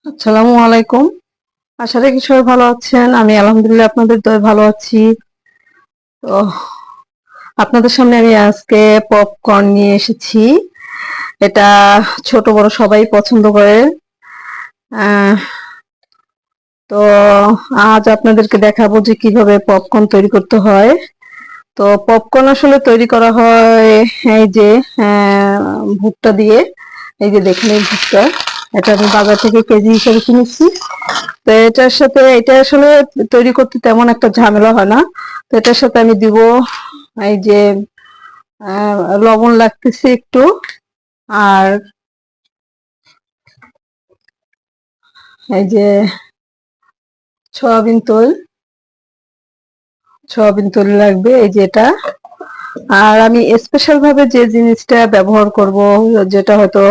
আসসালামু আলাইকুম। আশা রাখি সবাই ভালো আছেন। আমি আলহামদুলিল্লাহ আপনাদের দয়ায় ভালো আছি। তো আপনাদের সামনে আমি আজকে পপকর্ন নিয়ে এসেছি। এটা ছোট বড় সবাই পছন্দ করে। আহ, তো আজ আপনাদেরকে দেখাবো যে কিভাবে পপকর্ন তৈরি করতে হয়। তো পপকর্ন আসলে তৈরি করা হয় এই যে ভুট্টা দিয়ে। এই যে দেখেন এই ভুট্টা, এটা আমি বাজার থেকে কেজি হিসেবে কিনেছি। তো এটার সাথে এটা আসলে তৈরি করতে তেমন একটা ঝামেলা হয় না। তো এটার সাথে আমি দিব এই যে লবণ লাগতেছে একটু, আর এই যে সয়াবিন তেল, সয়াবিন তেল লাগবে এই যে এটা। আর আমি স্পেশাল ভাবে যে জিনিসটা ব্যবহার করব, যেটা হয়তো